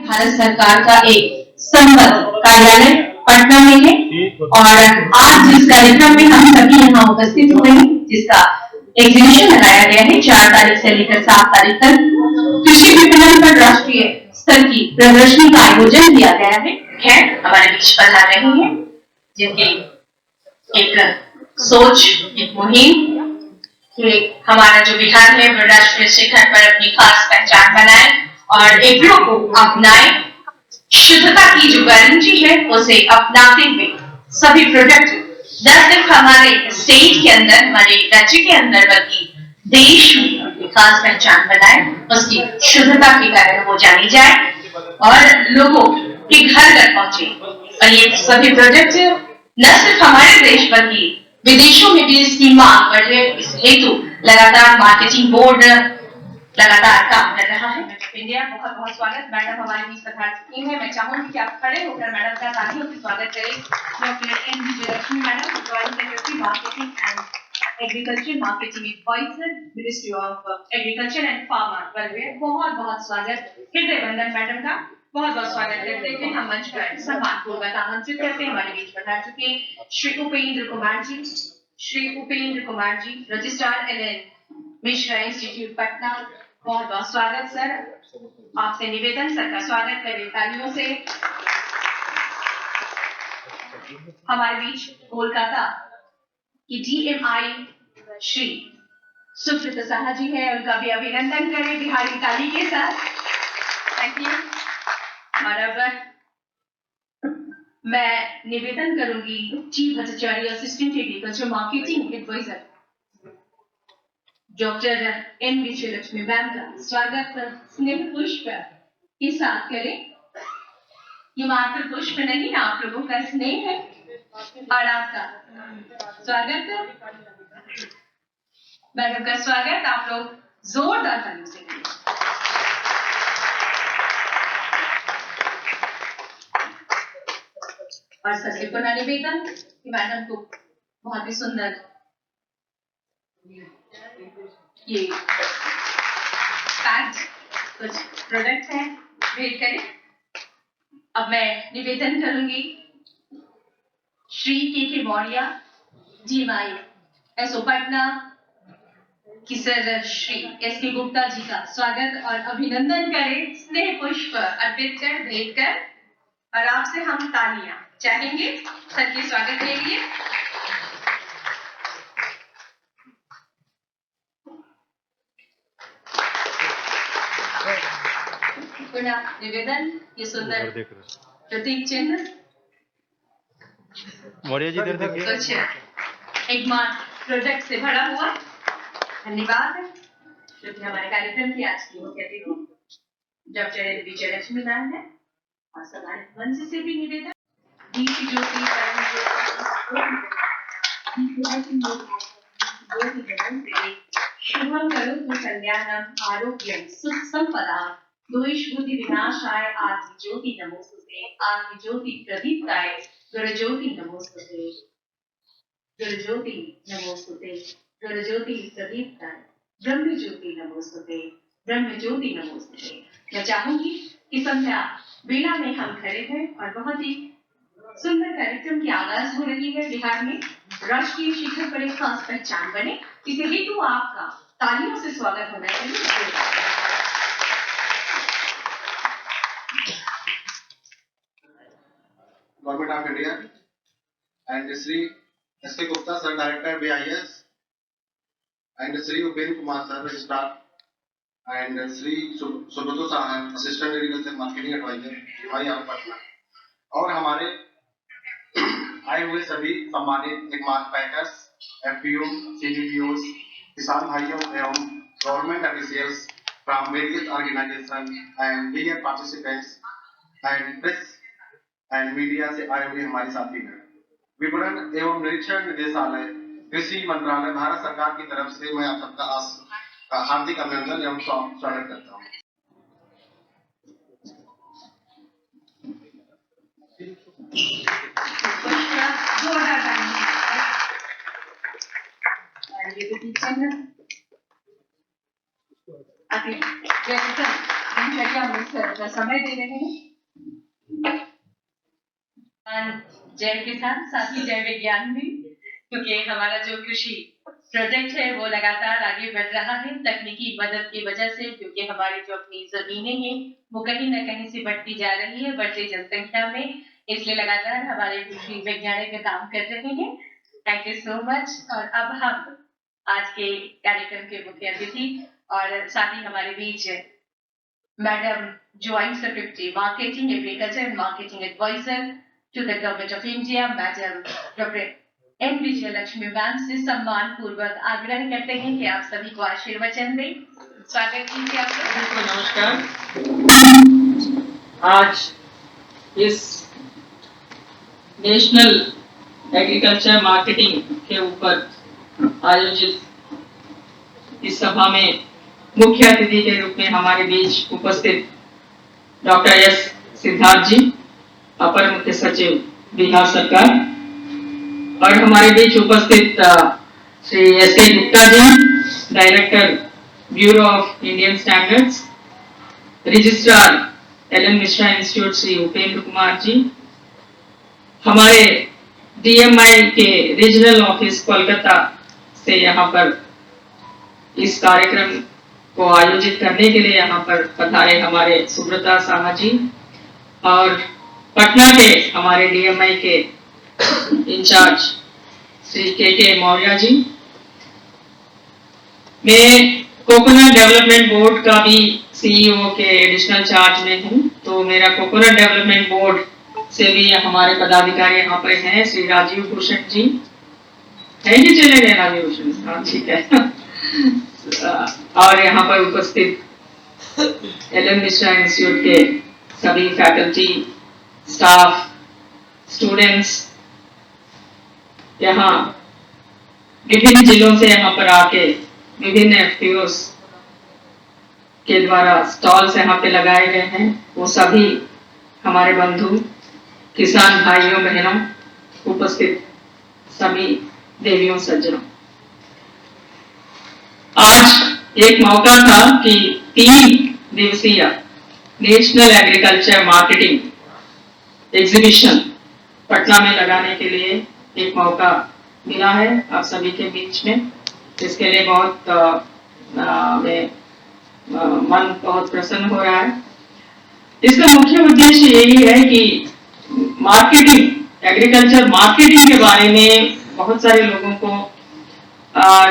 भारत सरकार का एक संबद्ध कार्यालय पटना में है और आज जिस कार्यक्रम में हम सभी यहाँ उपस्थित हुए हैं, जिसका एग्जीबिशन लगाया गया है 4 तारीख से लेकर 7 तारीख तक कृषि विपणन पर राष्ट्रीय स्तर की प्रदर्शनी का आयोजन किया गया है। खैर हमारे बीच पधार रही है जिनकी एक सोच, एक मुहिम कि हमारा जो बिहार है वो राष्ट्रीय शिखर पर अपनी खास पहचान बनाए और एग्रो को अपनाए, शुद्धता की जो गारंटी है उसे अपनाते हुए सभी प्रोडक्ट न सिर्फ हमारे स्टेट के अंदर, हमारे राज्य के अंदर, बल्कि देश में अपनी खास पहचान बनाए, उसकी शुद्धता के कारण वो जानी जाए और लोगों के घर घर पहुंचे। और ये सभी प्रोडक्ट न सिर्फ हमारे देश बल्कि विदेशों में भी इसकी मांग बढ़े, इस हेतु लगातार मार्केटिंग बोर्ड लगातार काम कर रहा है। इंडिया बहुत बहुत स्वागत। मैडम हमारे बीच पधार चुकी है। मैं चाहूंगी कि आप खड़े होकर मैडम का तालियों से स्वागत करें। Doctor N Vijayalakshmi madam, joint secretary marketing and agriculture marketing adviser, ministry of agriculture and farmer welfare. बहुत बहुत स्वागत। हृदय वंदन मैडम का बहुत बहुत स्वागत करते हुए हम मंच पर सम्मान पूर्वक आमंत्रित करते हैं। हमारे बीच पधार चुके Shri Upendra Kumar ji. Shri Upendra Kumar ji, registrar LN Mishra institute Patna. बहुत बहुत स्वागत सर। आपसे निवेदन, सर का स्वागत करें तालियों से। हमारे बीच कोलकाता की DMI श्री सुब्रत साहा जी है, उनका भी अभिनंदन करें बिहारी ताली के साथ। Thank you. और अब मैं निवेदन करूंगी chief Bhattacharya, assistant agriculture marketing adviser, doctor N Vijayalakshmi ma'am का स्वागत स्नेह पुष्प के साथ करें। ये मात्र पुष्प नहीं, आप लोगों का स्नेह है और आपका स्वागत। मैडम का स्वागत आप लोग जोरदार तालियों से करें। और सबसे पुनः निवेदन कि मैडम को बहुत ही सुंदर ये पैक्ड कुछ प्रोडक्ट है भेंट करें। अब मैं निवेदन करूंगी श्री के मौर्य DMI SO पटना की सर श्री SK गुप्ता जी का स्वागत और अभिनंदन करें, स्नेह पुष्प अर्पित कर भेंट कर। और आपसे हम तालियां चाहेंगे सर के स्वागत के लिए। पुनः निवेदन, ये सुंदर प्रतीक चिन्ह मौर्य जी कुछ एगमार्ट प्रोजेक्ट से भरा हुआ। धन्यवाद। जो कि हमारे कार्यक्रम की आज की मुख्य अतिथि डॉक्टर विजयलक्ष्मी मैम है और सवाल मंच से भी निवेदन दीप ज्योति शुभम करोतु कल्याणम आरोग्यम सुख संपदा दोष बुद्धि विनाशाय आदि ज्योति नमोस्तुते। आदि ज्योति प्रदीप्ताय गुरु ज्योति नमोस्तुते। गुरु ज्योति नमोस्तुते। गुरु ज्योति प्रदीप्ताय ब्रह्म ज्योति नमोस्तुते। ब्रह्म ज्योति नमोस्तुते। मैं चाहूंगी कि संध्या बेला में हम खड़े हैं और बहुत ही सुंदर कार्यक्रम की आगाज हो रही है। बिहार में राष्ट्रीय शिखर पर एक खास पहचान बने, इसे हेतु आपका तालियों से स्वागत होना चाहिए। Government of India and Shri SK Gupta sir, director BIS, and Shri Upendra Kumar sir, registrar, and Shri Subrata Saha, assistant agriculture marketing adviser, DMI Patna, और हमारे आए हुए सभी सम्मानित एगमार्ट पैकर्स, FPO, CDPOs, किसान भाइयों एवं government officials from various organisation and dear participants and press and media से आए हुए हमारे साथी हैं। विपणन एवं निरीक्षण निदेशालय, कृषि मंत्रालय, भारत सरकार की तरफ से मैं आप सबका हार्दिक अभिनंदन एवं स्वागत करता हूँ। अपना समय दे रहे हैं। जय किसान साथ ही जय विज्ञान भी, क्योंकि हमारा जो कृषि प्रोजेक्ट है वो लगातार आगे बढ़ रहा है तकनीकी मदद की वजह से, क्योंकि हमारी जो अपनी जमीनें हैं वो कहीं न कहीं से बढ़ती जा रही है बढ़ती जनसंख्या में, इसलिए लगातार हमारे कृषि वैज्ञानिक काम कर रहे हैं। Thank you so much. और अब हम आज के कार्यक्रम के मुख्य अतिथि और साथ ही हमारे बीच madam joint secretary marketing agriculture and marketing adviser to the government of India madam doctor N Vijayalakshmi ma'am से सम्मान पूर्वक आग्रह करते हैं कि आप सभी को आशीर्वचन दें। स्वागत कीजिए आप सबको नमस्कार। आज इस नेशनल एग्रीकल्चर मार्केटिंग के ऊपर आयोजित इस सभा में मुख्य अतिथि के रूप में हमारे बीच उपस्थित डॉक्टर एस सिद्धार्थ जी, अपर मुख्य सचिव बिहार सरकार, और हमारे बीच उपस्थित Shri S K Gupta ji, director bureau of Indian standards, registrar L N. Mishra institute Shri Upendra Kumar ji, हमारे DMI के रीजनल ऑफिस कोलकाता से यहाँ पर इस कार्यक्रम को आयोजित करने के लिए यहाँ पर पधारे हमारे सुब्रता साहा जी, और पटना के हमारे DMI के इंचार्ज श्री के मौर्य जी। मैं कोकोनट डेवलपमेंट बोर्ड का भी CEO के एडिशनल चार्ज में हूँ, तो मेरा कोकोनट डेवलपमेंट बोर्ड से भी हमारे पदाधिकारी यहाँ पर हैं, श्री राजीव भूषण जी है कि चले गए राजीव भूषण? हाँ ठीक है। और यहाँ पर उपस्थित एल.एन. मिश्रा इंस्टीट्यूट के सभी फैकल्टी, स्टाफ, स्टूडेंट्स, यहाँ विभिन्न जिलों से यहाँ पर आके विभिन्न FPOs के द्वारा स्टॉल्स यहाँ पे लगाए गए हैं, वो सभी हमारे बंधु, किसान भाइयों बहनों, उपस्थित सभी देवियों सज्जनों, आज एक मौका था कि 3 दिवसीय national agriculture marketing exhibition Patna में लगाने के लिए एक मौका मिला है आप सभी के बीच में, जिसके लिए मन बहुत प्रसन्न हो रहा है। इसका मुख्य उद्देश्य यही है कि मार्केटिंग, एग्रीकल्चर मार्केटिंग के बारे में बहुत सारे लोगों को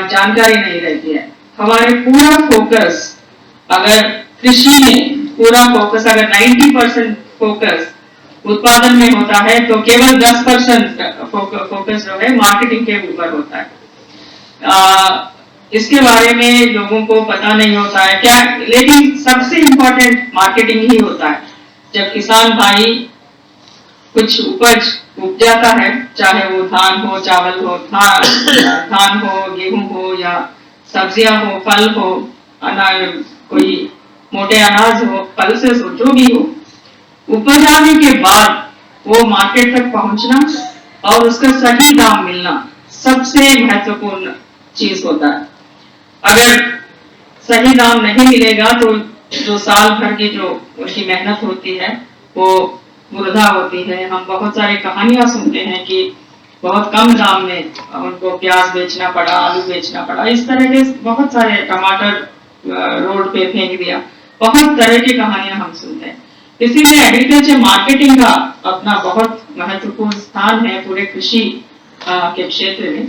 जानकारी नहीं रहती है। हमारे पूरा फोकस अगर कृषि में पूरा फोकस अगर 90% फोकस उत्पादन में होता है, तो केवल 10% फोकस जो है मार्केटिंग के ऊपर होता है। इसके बारे में लोगों को पता नहीं होता है क्या, लेकिन सबसे इम्पोर्टेंट मार्केटिंग ही होता है। जब किसान भाई कुछ उपज उपजाता है, चाहे वो धान हो, चावल हो, धान हो, गेहूं हो, या सब्जियां हो, फल हो, अनाज, कोई मोटे अनाज हो, पल्सेस हो, जो भी हो, उपजाने के बाद वो मार्केट तक पहुंचना और उसका सही दाम मिलना सबसे महत्वपूर्ण चीज होता है। अगर सही दाम नहीं मिलेगा तो जो साल भर की जो उनकी मेहनत होती है वो वृथा होती है। हम बहुत सारी कहानियां सुनते हैं कि बहुत कम दाम में उनको प्याज बेचना पड़ा, आलू बेचना पड़ा, इस तरह के बहुत सारे, टमाटर रोड पे फेंक दिया, बहुत तरह की कहानियां हम सुनते हैं। इसीलिए एग्रीकल्चर मार्केटिंग का अपना बहुत महत्वपूर्ण स्थान है पूरे कृषि के क्षेत्र में।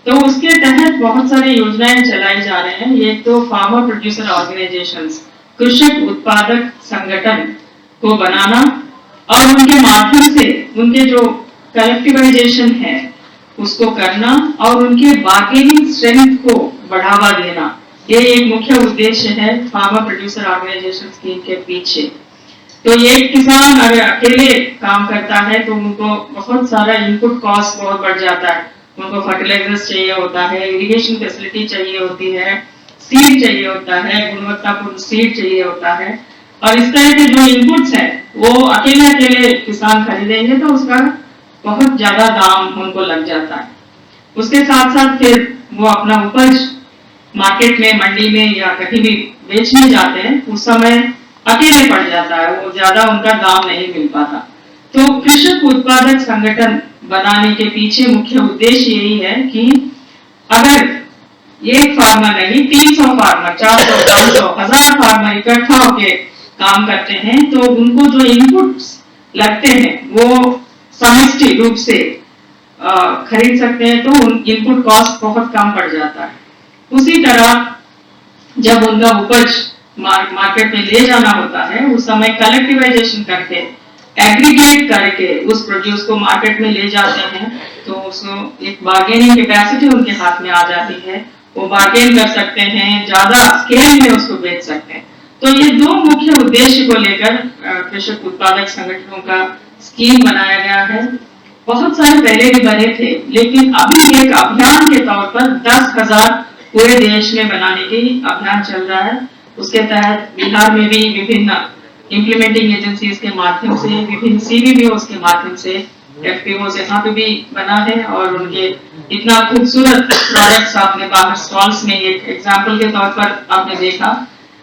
तो उसके तहत बहुत सारी योजनाएं चलाई जा रहे हैं। ये तो फार्मर प्रोड्यूसर ऑर्गेनाइजेशंस, कृषक उत्पादक संगठन को बनाना और उनके माध्यम से उनके जो कलेक्टिवाइजेशन है उसको करना और उनके बार्गेनिंग स्ट्रेंथ को बढ़ावा देना, ये एक मुख्य उद्देश्य है फार्मर प्रोड्यूसर ऑर्गेनाइजेशन स्कीम के पीछे। तो ये किसान अगर अकेले काम करता है तो उनको बहुत सारा इनपुट कॉस्ट बहुत बढ़ जाता है। उनको फर्टिलाइजर्स चाहिए होता है, इरिगेशन फैसिलिटी चाहिए होती है, सीड चाहिए होता है, गुणवत्तापूर्ण सीड चाहिए होता है, और इस तरह के जो इनपुट्स हैं वो अकेले किसान खरीदेंगे तो उसका बहुत ज्यादा दाम उनको लग जाता है। उसके साथ साथ फिर वो अपना उपज मार्केट में, मंडी में या कहीं भी बेचने जाते हैं, उस समय अकेले पड़ जाता है, वो ज्यादा उनका दाम नहीं मिल पाता। तो कृषक उत्पादक संगठन बनाने के पीछे मुख्य उद्देश्य यही है कि अगर एक फार्मर नहीं 300 फार्मर, 400, 500, 1000 फार्मर इकट्ठा होके काम करते हैं तो उनको जो इनपुट्स लगते हैं वो समष्टि रूप से खरीद सकते हैं, तो उन इनपुट कॉस्ट बहुत कम पड़ जाता है। उसी तरह जब उनका उपज मार्केट में ले जाना होता है उस समय कलेक्टिवाइजेशन करके एग्रीगेट करके उस प्रोड्यूस को मार्केट में ले जाते हैं, तो उसको एक बार्गेनिंग कैपेसिटी उनके हाथ में आ जाती है, वो बार्गेन कर सकते हैं, ज्यादा स्केल में उसको बेच सकते हैं। तो ये दो मुख्य उद्देश्य को लेकर कृषक उत्पादक संगठनों का स्कीम बनाया गया है। बहुत सारे पहले भी बने थे, लेकिन अभी एक अभियान के तौर पर 10,000 पूरे देश में बनाने की अभियान चल रहा है। उसके तहत बिहार में भी विभिन्न इम्प्लीमेंटिंग एजेंसीज के माध्यम से, विभिन्न CBBOs के माध्यम से FPOs यहाँ पे भी बना है और उनके इतना खूबसूरत प्रोडक्ट्स आपने बाहर स्टॉल्स में एक एग्जाम्पल के तौर पर आपने देखा।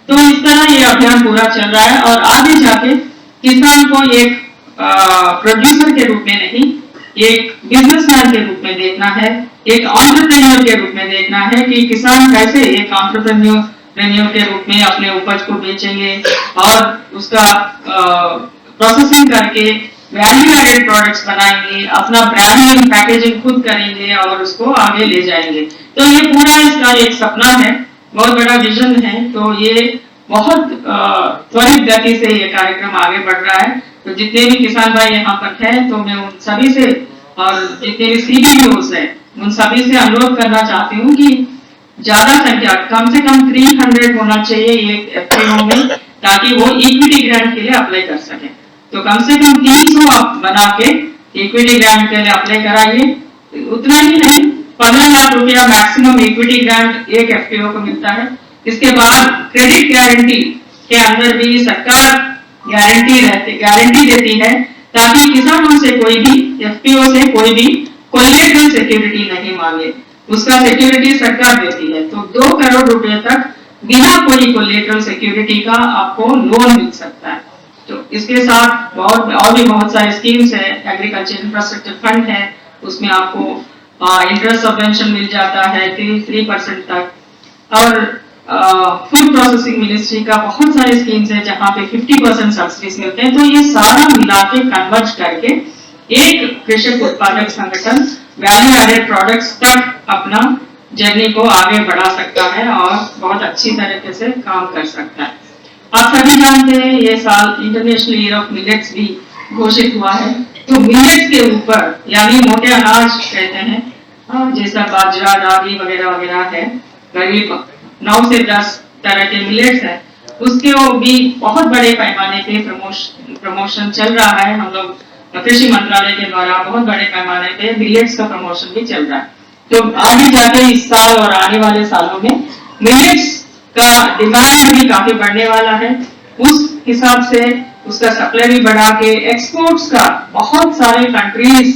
तो इस तरह ये अभियान पूरा चल रहा है और आगे जाके किसान को एक प्रोड्यूसर के रूप में नहीं, एक बिजनेसमैन के रूप में देखना है, एक एंटरप्रेन्योर के रूप में देखना है कि किसान कैसे एक एंटरप्रेन्योर के रूप में अपने उपज को बेचेंगे और उसका प्रोसेसिंग करके वैल्यू एडेड प्रोडक्ट्स बनाएंगे, अपना ब्रांडिंग पैकेजिंग खुद करेंगे और उसको आगे ले जाएंगे। तो ये पूरा इसका एक सपना है, बहुत बड़ा विजन है। तो ये बहुत त्वरित गति से ये कार्यक्रम आगे बढ़ रहा है। तो जितने भी किसान भाई यहाँ पर हैं, तो मैं उन सभी से और जितने भी CBBOs हैं उन सभी से अनुरोध करना चाहती हूँ कि ज्यादा संख्या कम से कम 300 होना चाहिए एक FPO में, ताकि वो इक्विटी ग्रांट के लिए अप्लाई कर सके। तो कम से कम 300 आप बना के इक्विटी ग्रांट के लिए अप्लाई कराइए। उतना ही नहीं, 15 लाख रुपया मैक्सिमम इक्विटी ग्रांट एक FPO को मिलता है। इसके बाद क्रेडिट गारंटी के अंदर भी सरकार गारंटी देती है, ताकि किसानों से कोई भी FPO से कोई भी कोलेटरल सिक्योरिटी नहीं मांगे, उसका सिक्योरिटी सरकार देती है। तो 2 करोड़ रुपए तक बिना कोई कोलेटरल सिक्योरिटी का आपको लोन मिल सकता है। तो इसके साथ और भी बहुत सारे स्कीम्स है। एग्रीकल्चर इंफ्रास्ट्रक्चर फंड है, उसमें आपको इंटरेस्ट सबवेंशन मिल जाता है 3% तक। और फूड प्रोसेसिंग मिनिस्ट्री का बहुत सारे स्कीम्स है जहां पे 50% सब्सिडीज मिलते हैं। तो ये सारा मिला के कन्वर्ज करके एक कृषक उत्पादक संगठन वैल्यू एडेड प्रोडक्ट्स तक अपना जर्नी को आगे बढ़ा सकता है और बहुत अच्छी तरीके से काम कर सकता है। आप सभी जानते हैं ये साल इंटरनेशनल ईयर ऑफ मिलेट्स भी घोषित हुआ है। तो मिलेट्स के ऊपर यानी मोटे अनाज कहते हैं, जैसा बाजरा, रागी वगैरह वगैरह है, करीब 9 से 10 तरह के मिलेट्स है, उसके भी बहुत बड़े पैमाने पे प्रमोशन चल रहा है। हम लोग कृषि मंत्रालय के द्वारा बहुत बड़े पैमाने पे मिलेट्स का प्रमोशन भी चल रहा है। तो आगे जाके इस साल और आने वाले सालों में मिलेट्स का डिमांड भी काफी बढ़ने वाला है। उस हिसाब से उसका सप्लाई भी बढ़ा के एक्सपोर्ट्स का बहुत सारे कंट्रीज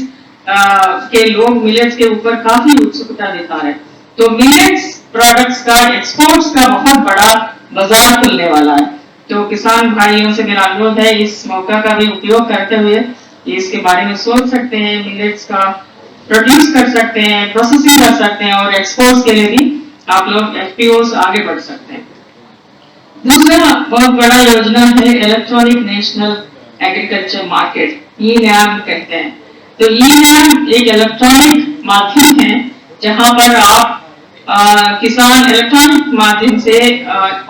के लोग मिलेट्स के ऊपर काफी उत्सुकता दिखा रहे हैं। तो मिलेट्स प्रोडक्ट्स का एक्सपोर्ट्स का बहुत बड़ा बाजार खुलने वाला है। तो किसान भाइयों से मेरा अनुरोध है इस मौका का भी उपयोग करते हुए इसके बारे में सोच सकते हैं, मिलेट्स का प्रोड्यूस कर सकते हैं, प्रोसेसिंग कर सकते हैं और एक्सपोर्ट्स के लिए भी आप लोग FPOs आगे बढ़ सकते हैं। दूसरा बहुत बड़ा योजना है electronic national agriculture market, E-NAM कहते हैं। तो E-NAM एक इलेक्ट्रॉनिक माध्यम है जहां पर आप किसान इलेक्ट्रॉनिक माध्यम से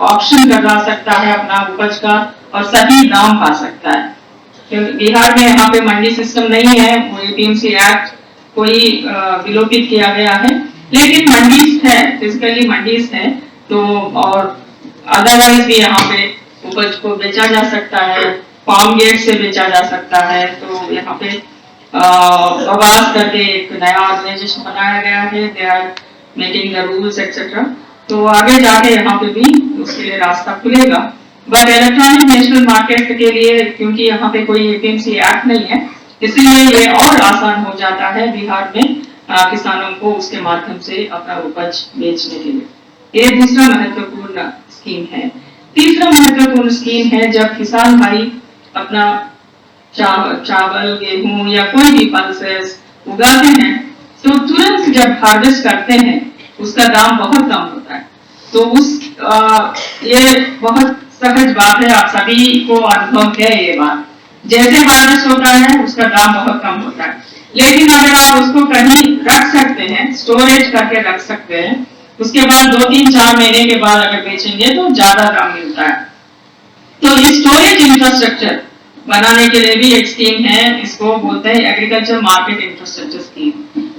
ऑप्शन करवा सकता है अपना उपज का और सही दाम पा सकता है। बिहार में यहाँ पे मंडी सिस्टम नहीं है, APMC एक्ट कोई विलोपित किया गया है, लेकिन मंडीज है, फिजिकली मंडीज है। तो और अदरवाइज भी यहाँ पे उपज को बेचा जा सकता है, फार्म गेट से बेचा जा सकता है। तो यहाँ पे आवाज करके एक नया ऑर्गेनाइजेशन बनाया गया है, they are making the rules etcetera. तो आगे जाके यहाँ पे भी उसके लिए रास्ता खुलेगा। बट इलेक्ट्रॉनिक नेशनल मार्केट के लिए क्योंकि यहाँ पे कोई APMC एक्ट नहीं है, इसलिए ये और आसान हो जाता है बिहार में किसानों को उसके माध्यम से अपना उपज बेचने के लिए। ये दूसरा महत्वपूर्ण स्कीम है। तीसरा महत्वपूर्ण स्कीम है जब किसान भाई अपना चावल गेहूं या कोई भी पल्सेस उगाते हैं तो तुरंत जब हार्वेस्ट करते हैं उसका दाम बहुत कम होता है। तो ये बहुत सहज बात है, आप सभी को अनुभव है ये बात। जैसे हार्वेस्ट होता है उसका दाम बहुत कम होता है, लेकिन अगर आप उसको कहीं रख सकते हैं, स्टोरेज करके रख सकते हैं, उसके बाद 2-3-4 महीने के बाद अगर बेचेंगे तो ज्यादा दाम मिलता है। तो ये स्टोरेज इंफ्रास्ट्रक्चर बनाने के लिए भी एक स्कीम है, इसको बोलते हैं एग्रीकल्चर मार्केट इंफ्रास्ट्रक्चर स्कीम।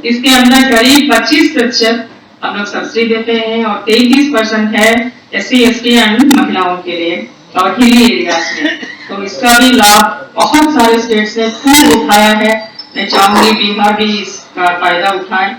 इसके अंदर करीब 25% हम लोग सब्सिडी देते हैं और 33% है SC/ST एंड महिलाओं के लिए और हिली एरियाज में। तो इसका भी लाभ बहुत सारे स्टेट्स ने खूब उठाया है। मैं चाहूंगी बिहार भी इसका फायदा उठाए।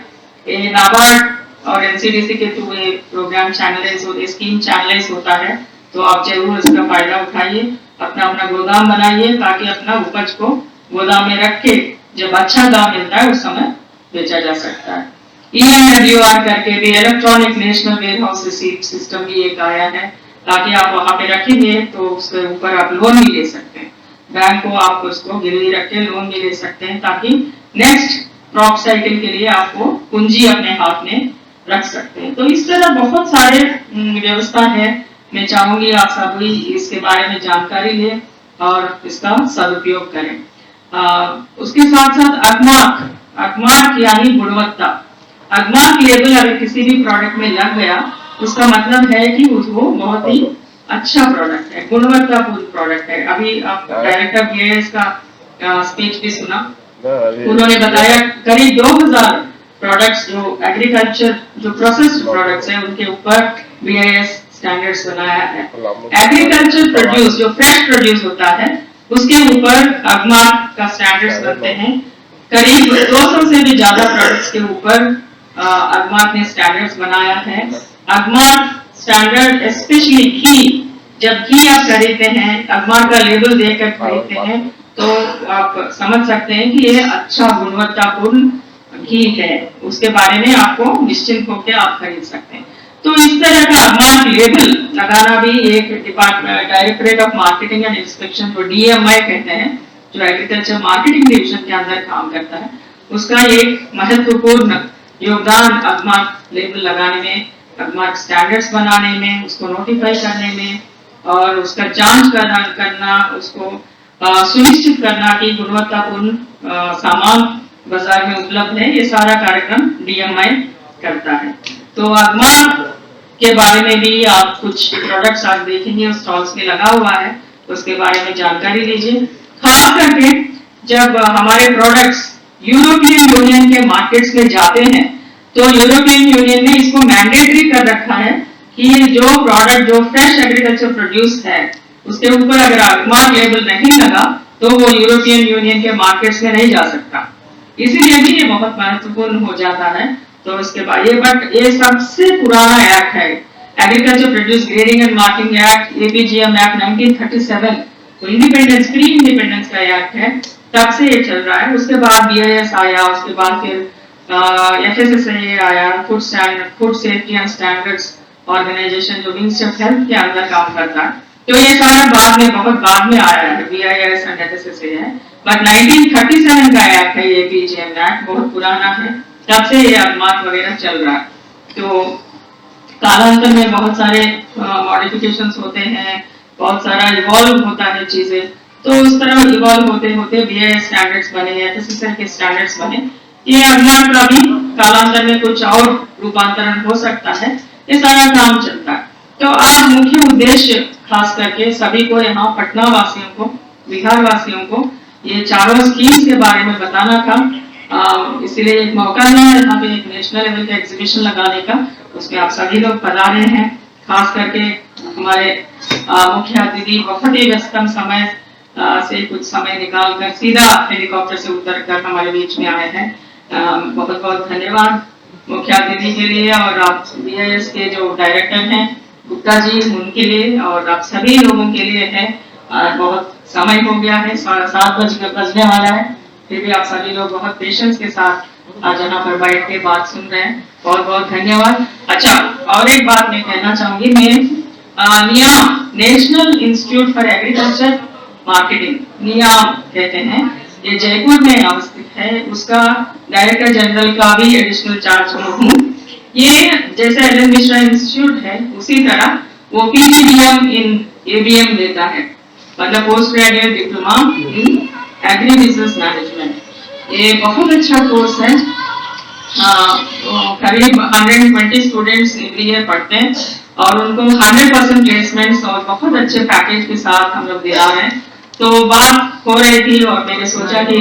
ये नाबार्ड और NCDC के थ्रू ये प्रोग्राम चैनलाइज और स्कीम चैनलाइज होता है, तो आप जरूर इसका फायदा उठाइए, अपना गोदाम बनाइए ताकि अपना उपज को गोदाम में रख के जब अच्छा दाम मिलता है उस समय बेचा जा सकता है। ENWR करके भी electronic national warehouse receipt system भी एक आया है, ताकि आप वहां पे रखेंगे तो उसके ऊपर आप लोन भी ले सकते हैं। बैंक को आप उसको गिरवी रख के लोन भी ले सकते हैं ताकि नेक्स्ट क्रॉप साइकिल के लिए आपको पूंजी अपने हाथ में रख सकते हैं। तो इस तरह बहुत सारे व्यवस्था है। मैं चाहूंगी आप सभी इसके बारे में जानकारी लें और इसका सदुपयोग करें। उसके साथ साथ अगमार्क यानी गुणवत्ता। अगमार्क लेबल अगर किसी भी प्रोडक्ट में लग गया उसका मतलब है कि वो बहुत ही अच्छा प्रोडक्ट है, गुणवत्तापूर्ण प्रोडक्ट है। अभी आप डायरेक्टर BIS का स्पीच भी सुना, उन्होंने बताया करीब 2000 प्रोडक्ट्स जो एग्रीकल्चर जो प्रोसेस्ड प्रोडक्ट्स हैं उनके ऊपर BIS स्टैंडर्ड्स बनाया है। एग्रीकल्चर प्रोड्यूस जो फ्रेश प्रोड्यूस होता है उसके ऊपर अगमार्क का स्टैंडर्ड्स बनते हैं। करीब 200 से भी ज्यादा प्रोडक्ट्स के ऊपर अगमार्क ने स्टैंडर्ड्स बनाया है। अगमार्क स्टैंडर्ड स्पेशली घी, जब घी आप खरीदते हैं अगमार्क का लेबल देखकर खरीदते हैं तो आप समझ सकते हैं कि ये अच्छा गुणवत्तापूर्ण घी है, उसके बारे में आपको निश्चिंत होकर आप खरीद सकते हैं। तो इस तरह का अगमार्क लेबल लगाना भी एक department directorate of marketing and inspection जो DMI कहते हैं, जो एग्रीकल्चर मार्केटिंग डिवीजन के अंदर काम करता है, उसका एक महत्वपूर्ण योगदान अगमार्क लेबल लगाने में, अगमार्क स्टैंडर्ड्स बनाने में, उसको नोटिफाई करने में और उसका जांच करना उसको सुनिश्चित करना कि गुणवत्तापूर्ण सामान बाजार में उपलब्ध है, ये सारा कार्यक्रम DMI करता है। तो अगमार्क के बारे में भी आप कुछ प्रोडक्ट्स आप देखेंगे स्टॉल्स में लगा हुआ है, तो उसके बारे में जानकारी लीजिए। खास करके जब हमारे प्रोडक्ट्स यूरोपियन यूनियन के मार्केट्स में जाते हैं तो यूरोपियन यूनियन ने इसको मैंडेटरी कर रखा है कि जो प्रोडक्ट जो फ्रेश एग्रीकल्चर प्रोड्यूस है उसके ऊपर अगर अगमार्क लेबल नहीं लगा तो वो यूरोपियन यूनियन के मार्केट्स में नहीं जा सकता। इसीलिए भी ये बहुत महत्वपूर्ण हो जाता है। तो उसके बाद ये सबसे पुराना एक्ट है, agriculture produce grading and marking act, APGM act 1937, तो इंडिपेंडेंस प्री इंडिपेंडेंस का एक्ट है, तब से ये चल रहा है। उसके बाद BIS आया, उसके बाद फिर FSSAI आया, food safety and standards organisation जो मिनिस्ट्री ऑफ हेल्थ के अंदर काम करता है। तो ये सारा बहुत बाद में आया है, BIS एंड FSSAI है, बट 1937 का एक्ट है APGM एक्ट, बहुत पुराना है, तब से ये अगमार्क वगैरह चल रहा है। तो कालांतर में बहुत सारे मॉडिफिकेशंस होते हैं, बहुत सारा इवॉल्व होता है चीजें, तो उस तरह इवॉल्व होते होते BIS स्टैंडर्ड्स बने, FSSAI के स्टैंडर्ड्स बने। ये अगमार्क का भी कालांतर में कुछ और रूपांतरण हो सकता है, ये सारा काम चलता है। तो आज मुख्य उद्देश्य खास करके सभी को यहाँ पटना वासियों को, बिहार वासियों को ये चारों स्कीम्स के बारे में बताना था। इसलिए एक मौका है यहाँ पे एक नेशनल लेवल का एग्जीबिशन लगाने का, उसमें आप सभी लोग पधारे हैं। खास करके हमारे मुख्य अतिथि बहुत ही व्यस्तम समय से कुछ समय निकालकर सीधा हेलीकॉप्टर से उतरकर हमारे बीच में आए हैं। बहुत बहुत धन्यवाद मुख्य अतिथि के लिए और आप BIS के जो डायरेक्टर हैं गुप्ता जी, उनके लिए और आप सभी लोगों के लिए है। बहुत समय हो गया है, 7:30 बजने वाला है, फिर भी आप सभी लोग बहुत पेशेंस के साथ आज यहाँ पर बैठ के बात सुन रहे हैं, बहुत बहुत धन्यवाद। अच्छा, और एक बात मैं कहना चाहूंगी, मैं NIAM, national institute for agriculture marketing, NIAM कहते हैं, ये जयपुर में अवस्थित है। उसका डायरेक्टर जनरल का भी एडिशनल चार्ज मैं हूँ। ये जैसे एल एन मिश्रा इंस्टीट्यूट है उसी तरह वो PGDM इन ABM देता है, मतलब post graduate diploma in agri business management. ये बहुत अच्छा कोर्स है। करीब 120 स्टूडेंट्स एवरी ईयर पढ़ते हैं और उनको 100% प्लेसमेंट्स और बहुत अच्छे पैकेज के साथ हम लोग दे रहे हैं। तो बात हो रही थी और मैंने सोचा कि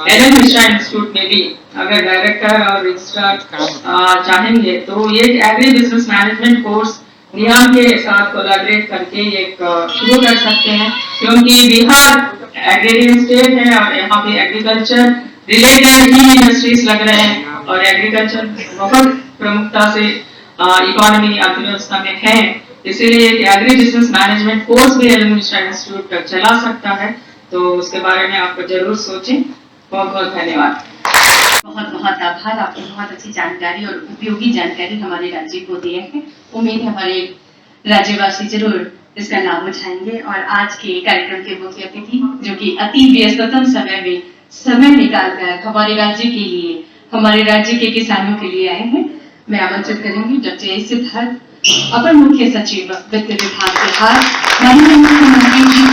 एल एन मिश्रा इंस्टीट्यूट में भी अगर डायरेक्टर और रजिस्ट्रार चाहेंगे तो ये एग्री बिजनेस मैनेजमेंट कोर्स नियाम के साथ कोलैबोरेट करके एक शुरू कर सकते हैं, क्योंकि बिहार एग्रेरियन स्टेट है और यहाँ पे एग्रीकल्चर रिलेटेड ही इंडस्ट्रीज लग रहे हैं और एग्रीकल्चर बहुत प्रमुखता से इकोनॉमी अर्थव्यवस्था में है। इसीलिए एग्री बिजनेस मैनेजमेंट कोर्स भी एल एन मिश्रा इंस्टीट्यूट चला सकता है, तो उसके बारे में आपको जरूर सोचें। बहुत बहुत धन्यवाद। बहुत बहुत आभार, आपने बहुत अच्छी जानकारी और उपयोगी जानकारी हमारे राज्य को दी है। उम्मीद है हमारे राज्यवासी जरूर इसका लाभ उठाएंगे। और आज के कार्यक्रम के मुख्य अतिथि जो कि अति व्यस्ततम समय में समय निकालकर हमारे राज्य के लिए, हमारे राज्य के किसानों के लिए आए हैं, मैं आमंत्रित करूंगी डॉक्टर सिद्धार्थ, अपर मुख्य सचिव वित्त विभाग बिहार, माननीय मुख्यमंत्री जी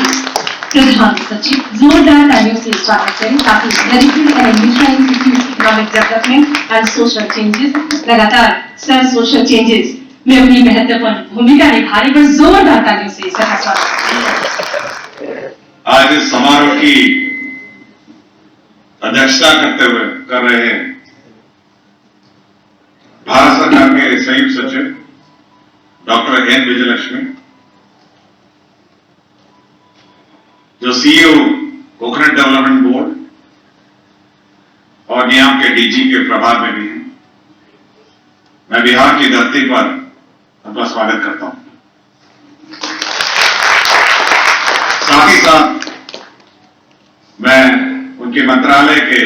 के प्रधान सचिव, जोरदार तालियों से स्वागत करें ताकि medical and Mishra institute economic development and social changes लगातार सर सोशल चेंजेस में अपनी महत्वपूर्ण भूमिका निभा रही पर जोरदार तालियों से इसका स्वागत। आज इस समारोह की अध्यक्षता कर रहे हैं भारत सरकार के संयुक्त सचिव डॉक्टर एन विजयलक्ष्मी, जो CEO कोकोनट डेवलपमेंट बोर्ड और नियाम के DG के प्रभार में भी हैं। मैं बिहार की धरती पर उनका स्वागत करता हूं। साथ ही साथ मैं उनके मंत्रालय के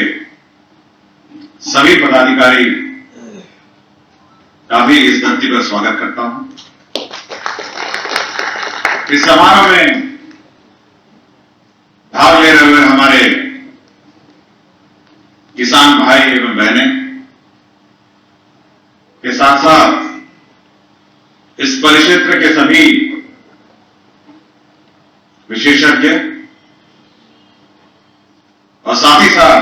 सभी पदाधिकारी का भी इस धरती पर स्वागत करता हूं। इस समारोह में भाग ले रहे हुए हमारे किसान भाई एवं बहनें के साथ साथ इस परिक्षेत्र के सभी विशेषज्ञ और साथ ही साथ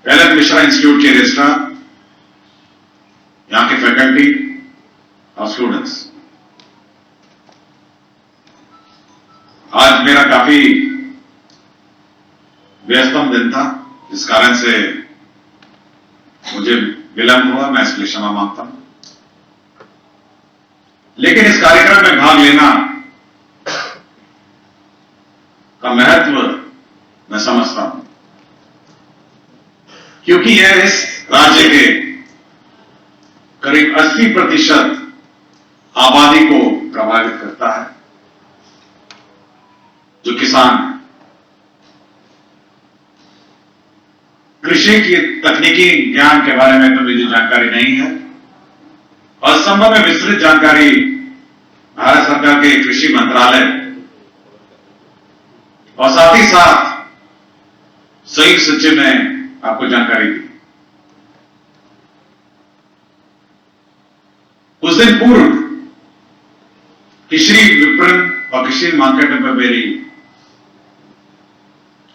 एल एन मिश्रा इंस्टीट्यूट के रजिस्ट्रार, यहां के फैकल्टी और स्टूडेंट्स, आज मेरा काफी व्यस्तम दिन था, जिस कारण से मुझे विलंब हुआ, मैं इसके लिए क्षमा मांगता हूं। लेकिन इस कार्यक्रम में भाग लेना का महत्व मैं समझता हूं, क्योंकि यह इस राज्य के करीब 80% आबादी को प्रभावित करता है, जो किसान कृषि की तकनीकी ज्ञान के बारे में तो मुझे जानकारी नहीं है और संभव में विस्तृत जानकारी भारत सरकार के कृषि मंत्रालय और साथ ही साथ संयुक्त सचिव ने आपको जानकारी दी। कुछ दिन पूर्व कृषि विपणन और कृषि मार्केट में मेरी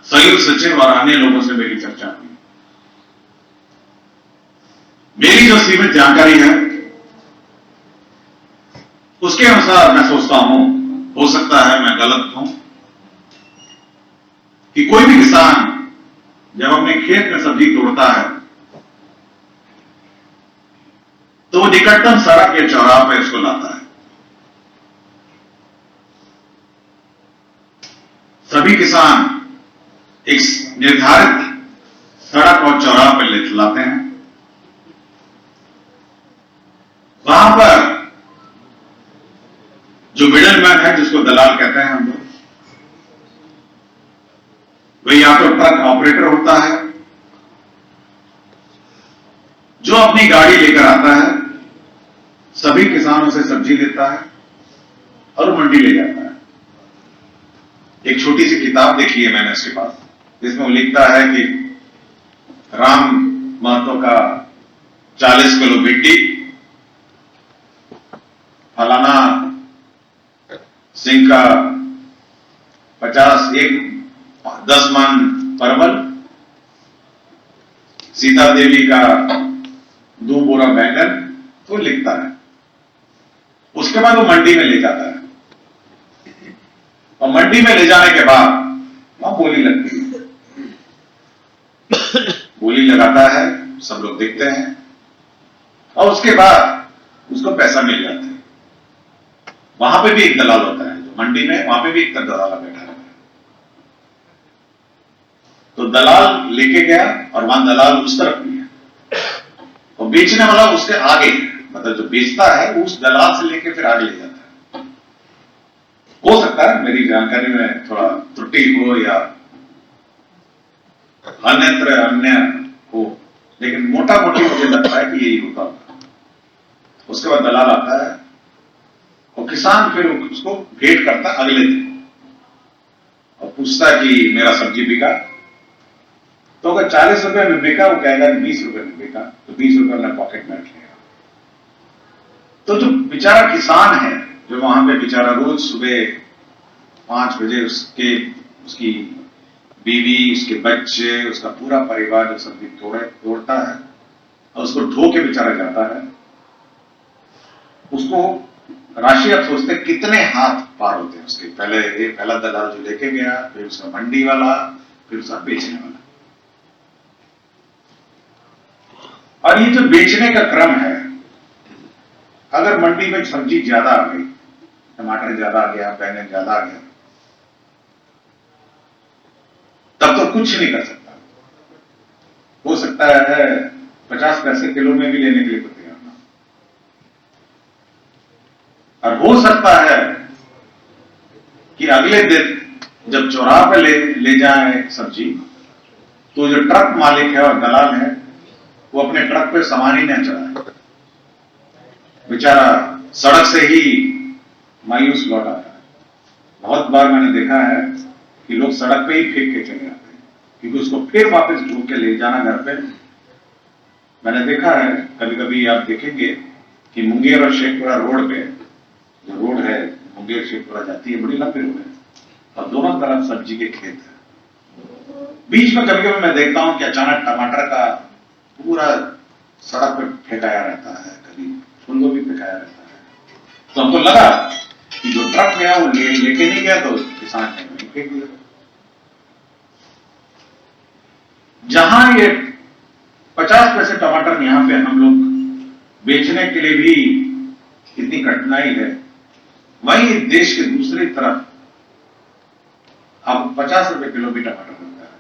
संयुक्त सचिव और अन्य लोगों से मेरी चर्चा हुई। मेरी जो सीमित जानकारी है उसके अनुसार मैं सोचता हूं, हो सकता है मैं गलत हूं, कि कोई भी किसान जब अपने खेत में सब्जी तोड़ता है तो वो निकटतम सड़क या चौराहे पर इसको लाता है। सभी किसान एक निर्धारित सड़क और चौराहे पर लाते हैं, वहां पर जो मिडलमैन है, जिसको दलाल कहते हैं हम लोग, वह या तो ट्रक ऑपरेटर होता है जो अपनी गाड़ी लेकर आता है, सभी किसानों से सब्जी लेता है और मंडी ले जाता है। एक छोटी सी किताब देखी है मैंने उसके पास, जिसमें वो लिखता है कि राम महतो का 40 किलो भिंडी, फलाना सिंह का 10 मन परवल, सीता देवी का 2 बोरा बैंगन, तो लिखता है। उसके बाद वो मंडी में ले जाता है और मंडी में ले जाने के बाद वहां बोली लगती है, बोली लगाता है, सब लोग देखते हैं और उसके बाद उसको पैसा मिल जाता है। वहां पे भी एक दलाल होता है, जो मंडी में, वहां पे भी एक दलाल बैठा रहता है। तो दलाल लेके गया और वहां दलाल उस तरफ भी है और बेचने वाला उसके आगे है, मतलब जो बेचता है उस दलाल से लेके फिर आगे ले जाता है। हो सकता है मेरी जानकारी में थोड़ा त्रुटि हो या अन्य हो, लेकिन मोटा मोटी मुझे लगता है कि यही होता होगा। उसके बाद दलाल आता है और किसान फिर उसको भेंट करता अगले दिन और पूछता कि मेरा सब्जी बिका, तो अगर 40 रुपए में बिका, वो कहेगा 20 रुपए में बिका, तो 20 रुपए अपना पॉकेट में रख लेगा। तो जो बेचारा किसान है, जो वहां पे बेचारा रोज सुबह 5 बजे उसकी बीवी, उसके बच्चे, उसका पूरा परिवार जो सब्जी तोड़ता है और उसको ढो के बेचारा जाता है, उसको राशि आप सोचते कितने हाथ पार होते हैं उसके। पहला दलाल जो लेके गया, फिर उसका मंडी वाला, फिर उसका बेचने वाला। और ये जो बेचने का क्रम है, अगर मंडी में सब्जी ज्यादा आ गई, टमाटर ज्यादा आ गया, बैंगन ज्यादा आ गया, तब तो कुछ नहीं कर सकता। हो सकता है 50 पैसे किलो में भी लेने के लिए तैयार ना, और हो सकता है कि अगले दिन जब चौराहे पे ले जाए सब्जी, तो जो ट्रक मालिक है और दलाल है, वो अपने ट्रक पे सामान ही नहीं चढ़ाए, बेचारा सड़क से ही मायूस लौट आता है। बहुत बार मैंने देखा है कि लोग सड़क पे ही फेंक के चले जाते हैं, क्योंकि उसको फिर वापस ढूंढ के ले जाना घर पे। मैंने देखा है, कभी कभी आप देखेंगे कि मुंगेर और शेखपुरा रोड पे, जो रोड है मुंगेर शेखपुरा जाती है, बड़ी लंबी रोड है और दोनों तरफ सब्जी के खेत है। बीच में कभी कभी मैं देखता हूं कि अचानक टमाटर का पूरा सड़क पे फेंकाया रहता है, कभी फूल गोभी फेंकाया रहता है। तो हमको लगा कि जो ट्रक में है वो लेके नहीं गया, तो किसान ने वहीं फेंक दिया। जहां ये 50 पैसे टमाटर यहां पे हम लोग बेचने के लिए भी इतनी कठिनाई है, वहीं देश के दूसरी तरफ अब 50 रुपए किलो भी टमाटर मिलता है।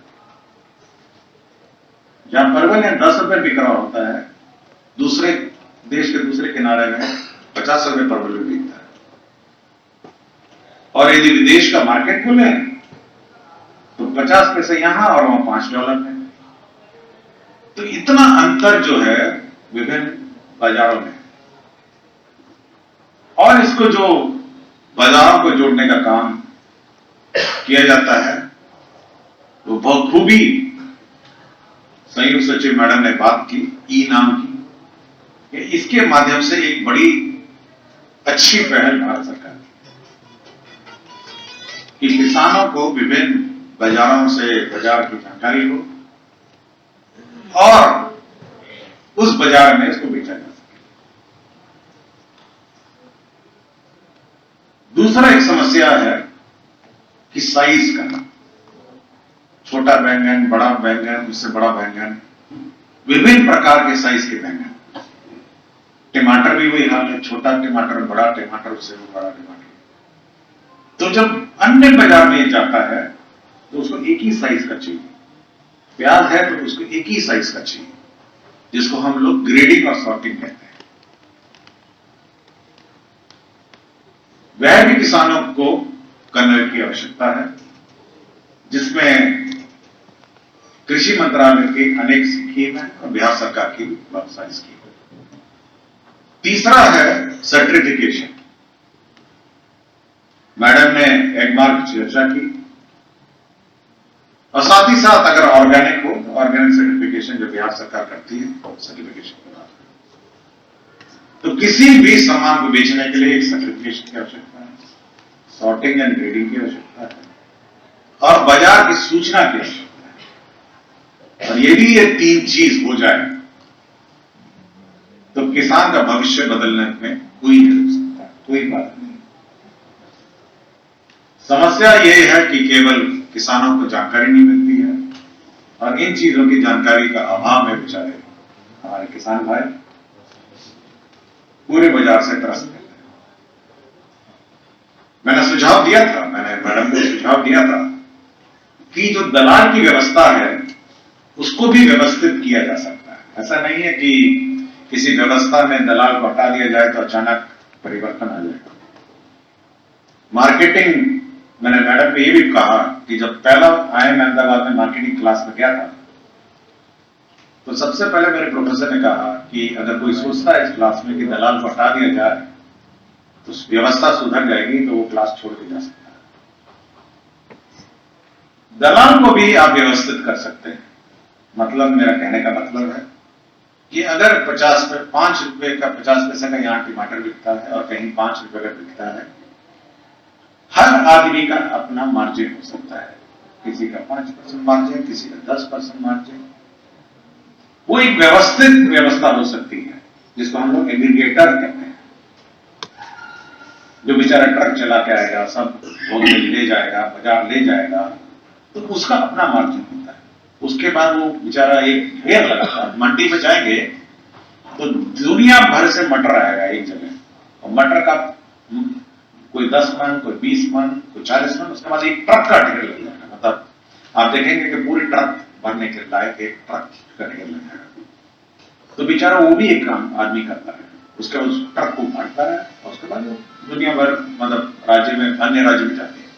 जहां परवल 10 रुपए बिक रहा होता है, दूसरे देश के दूसरे किनारे में 50 रुपए परवल भी बिकता है। और यदि विदेश का मार्केट खोले तो 50 पैसे यहां और वहां $5 में। तो इतना अंतर जो है विभिन्न बाजारों में, और इसको जो बाजारों को जोड़ने का काम किया जाता है, वो बहुत खूबी संयुक्त सचिव मैडम ने बात की, ई नाम की। इसके माध्यम से एक बड़ी अच्छी पहल भारत सरकार की कि किसानों को विभिन्न बाजारों से बाजार की जानकारी हो और उस बाजार में इसको बेचा जा सके। दूसरा एक समस्या है कि साइज का, छोटा बैंगन, बड़ा बैंगन, उससे बड़ा बैंगन, विभिन्न प्रकार के साइज के बैंगन। टमाटर भी वही हाल है, छोटा टमाटर, बड़ा टमाटर, उससे भी बड़ा टमाटर। तो जब अन्य बाजार में जाता है तो उसको एक ही साइज का चाहिए। प्याज है तो उसको एक ही साइज का चाहिए, जिसको हम लोग ग्रेडिंग और सॉर्टिंग कहते हैं। वह भी किसानों को करने की आवश्यकता है, जिसमें कृषि मंत्रालय की अनेक स्कीम है और बिहार सरकार की भी बहुत सारी स्कीम है। तीसरा है सर्टिफिकेशन। मैडम ने एक बार चर्चा की, और साथ ही साथ अगर ऑर्गेनिक हो तो ऑर्गेनिक सर्टिफिकेशन जो बिहार सरकार करती है, सर्टिफिकेशन के बाद तो किसी भी सामान को बेचने के लिए एक सर्टिफिकेशन की आवश्यकता है, सॉर्टिंग एंड ग्रेडिंग की आवश्यकता है, और बाजार की सूचना की आवश्यकता है। और यदि ये तीन चीज हो जाए तो किसान का भविष्य बदलने में कोई नहीं हो सकता, कोई बात नहीं। समस्या यह है कि केवल किसानों को जानकारी नहीं मिलती है, और इन चीजों की जानकारी का अभाव में बेचारे हमारे किसान भाई पूरे बाजार से त्रस्त हैं। मैंने सुझाव दिया था, मैंने मैडम को सुझाव दिया था कि जो दलाल की व्यवस्था है उसको भी व्यवस्थित किया जा सकता है। ऐसा नहीं है कि किसी व्यवस्था में दलाल को हटा दिया जाए तो अचानक परिवर्तन आ जाएगा। मार्केटिंग, मैंने मैडम को ये भी कहा कि जब पहला IIM अहमदाबाद में मार्केटिंग क्लास में गया था तो सबसे पहले मेरे प्रोफेसर ने कहा कि अगर कोई सोचता है इस क्लास में कि दलाल को हटा दिया जाए तो व्यवस्था सुधर जाएगी, तो वो क्लास छोड़ के जा सकता है। दलाल को भी आप व्यवस्थित कर सकते हैं। मतलब मेरा कहने का मतलब है कि अगर 5 रुपए का 50 पैसे का यहाँ टमाटर बिकता है और कहीं 5 रुपए का बिकता है, हर आदमी का अपना मार्जिन हो सकता है। किसी का 5% मार्जिन, किसी का 10% मार्जिन। वो एक व्यवस्थित व्यवस्था हो सकती है जिसको हम लोग एग्रीगेटर कहते हैं। जो बेचारा ट्रक चला के आएगा, सब ले जाएगा, बाजार ले जाएगा, तो उसका अपना मार्जिन होता है। उसके बाद वो बेचारा एक ढेर लगाता है। मंडी में जाएंगे तो दुनिया भर से मटर आएगा एक जगह, और मटर का कोई 10 मन, कोई 20 मन, कोई 40 मन, उसके बाद एक ट्रक का ढेर लग जाएगा। मतलब आप देखेंगे कि पूरी ट्रक भरने के लायक एक ट्रक का ढेर लग जाएगा। तो बेचारा वो भी एक काम आदमी करता है, उसके बाद उस ट्रक को भरता है और उसके बाद दुनिया भर, मतलब राज्य में, अन्य राज्य में जाती है।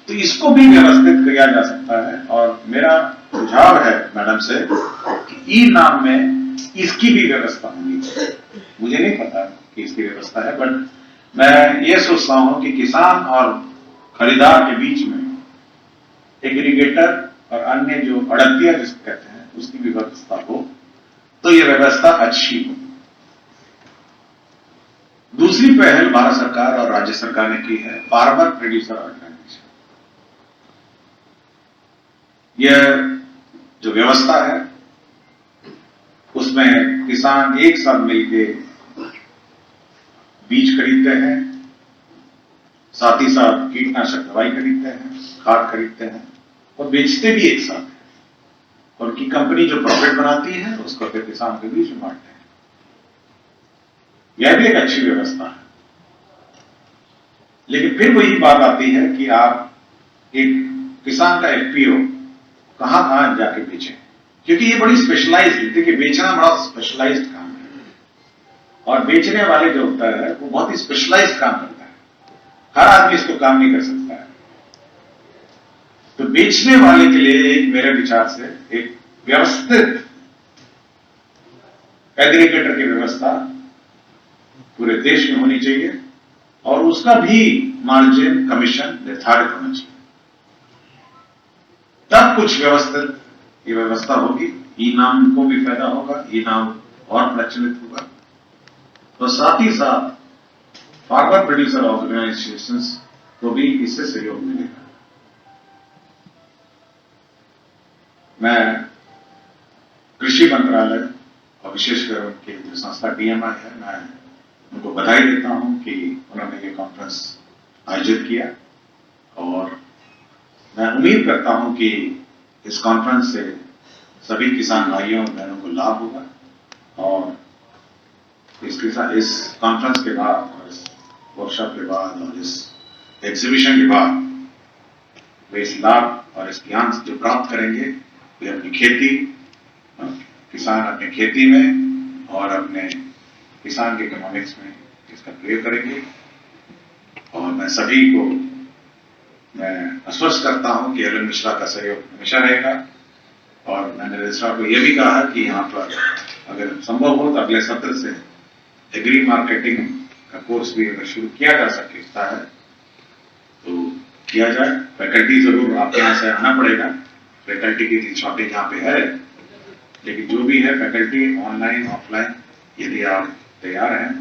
तो इसको भी व्यवस्थित किया जा सकता है। और मेरा सुझाव है मैडम से कि ई नाम में इसकी भी व्यवस्था होनी चाहिए। मुझे नहीं पता कि इसकी व्यवस्था है, बट मैं ये सोचता हूं कि किसान और खरीदार के बीच में एग्रीगेटर और अन्य जो अड़तिया जिसको कहते हैं उसकी भी व्यवस्था हो तो ये व्यवस्था अच्छी हो। दूसरी पहल भारत सरकार और राज्य सरकार ने की है फार्मर प्रोड्यूसर ऑर्गेनाइजेशन। यह जो व्यवस्था है उसमें किसान एक साथ मिलकर बीज खरीदते हैं, साथ ही साथ कीटनाशक दवाई खरीदते हैं, खाद खरीदते हैं और बेचते भी एक साथ हैं। और उनकी कंपनी जो प्रॉफिट बनाती है उसको फिर किसान के बीच में बांटते हैं। यह भी एक अच्छी व्यवस्था है। लेकिन फिर वही बात आती है कि आप एक किसान का FPO कहां जाके बेचें, क्योंकि ये बड़ी स्पेशलाइज्ड, देखिए बेचना बड़ा स्पेशलाइज्ड काम है और बेचने वाले जो होता है वो बहुत ही स्पेशलाइज्ड काम करता है। हर आदमी इसको काम नहीं कर सकता है। तो बेचने वाले के लिए एक मेरे विचार से एक व्यवस्थित एग्रीगेटर की व्यवस्था पूरे देश में होनी चाहिए और उसका भी मार्जिन, कमीशन निर्धारित होना चाहिए। तब कुछ व्यवस्थित ये व्यवस्था होगी, ई नाम को भी फायदा होगा, ई नाम और प्रचलित होगा, तो साथ ही साथ फार्मर प्रोड्यूसर ऑर्गेनाइजेशंस को भी इससे सहयोग मिलेगा। मैं कृषि मंत्रालय और विशेषकर उनके जो संस्था DMI है, मैं उनको बधाई देता हूं कि उन्होंने ये कॉन्फ्रेंस आयोजित किया और मैं उम्मीद करता हूं कि इस कॉन्फ्रेंस से सभी किसान भाइयों और बहनों को लाभ होगा और इस कॉन्फ्रेंस के बाद और इस वर्कशॉप के बाद और इस एग्जीबिशन के बाद वे इस लाभ और इस ज्ञान जो प्राप्त करेंगे वे अपनी खेती, किसान अपनी खेती में और अपने किसान के इकोनॉमिक्स में इसका प्रयोग करेंगे। और मैं सभी को मैं आश्वस्त करता हूं कि एलन मिश्रा का सहयोग हमेशा रहेगा और मैंने रजिस्ट्रार को यह भी कहा कि यहाँ पर अगर संभव हो तो अगले सत्र से एग्री मार्केटिंग का कोर्स भी अगर शुरू किया जा सकता है तो किया जाए। फैकल्टी जरूर आपके यहाँ से आना पड़ेगा, फैकल्टी की शॉर्टेज यहाँ पे है, लेकिन जो भी है फैकल्टी ऑनलाइन ऑफलाइन यदि आप तैयार हैं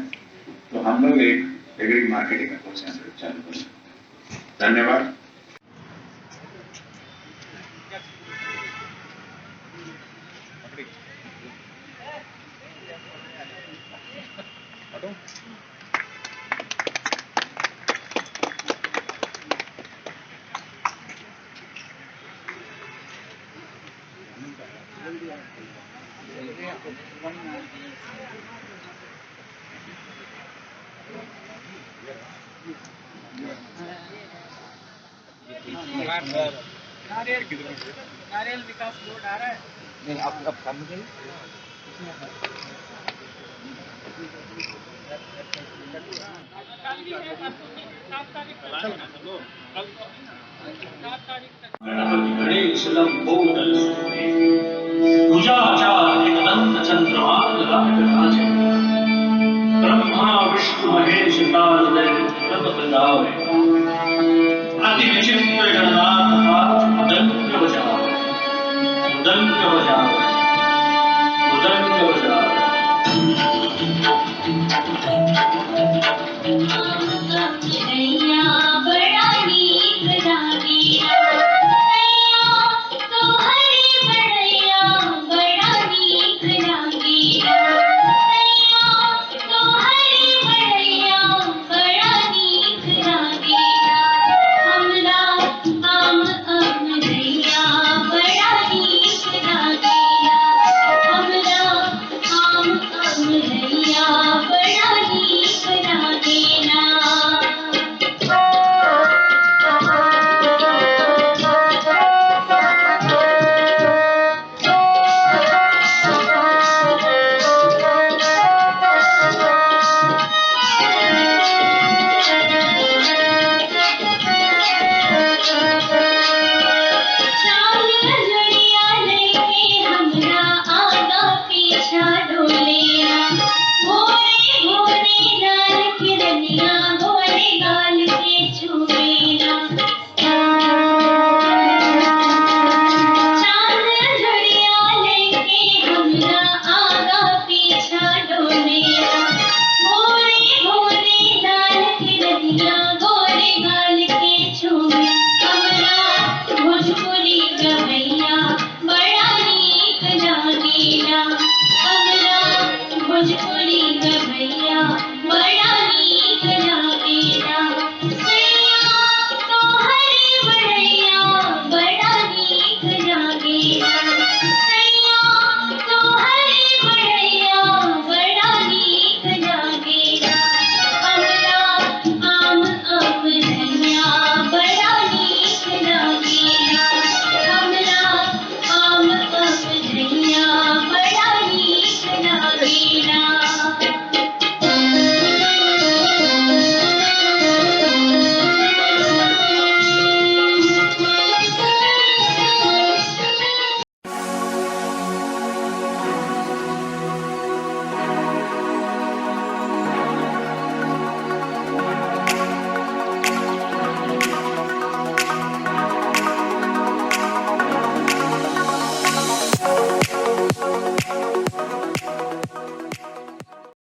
तो हम लोग एक एग्री मार्केटिंग का कोर्स यहाँ से चालू कर सकते हैं। धन्यवाद। नारियल विकास बोर्ड आ रहा है। नहीं, अब काम करिए। गणेशलम पूजाचार्य अनंत चंद्रमा ललाटराज ब्रह्मा विष्णु महेश तारदय प्रतपदावे अति विचित्र गणनाथ मदंग बजावे मदंग बजावे मदंग बजावे।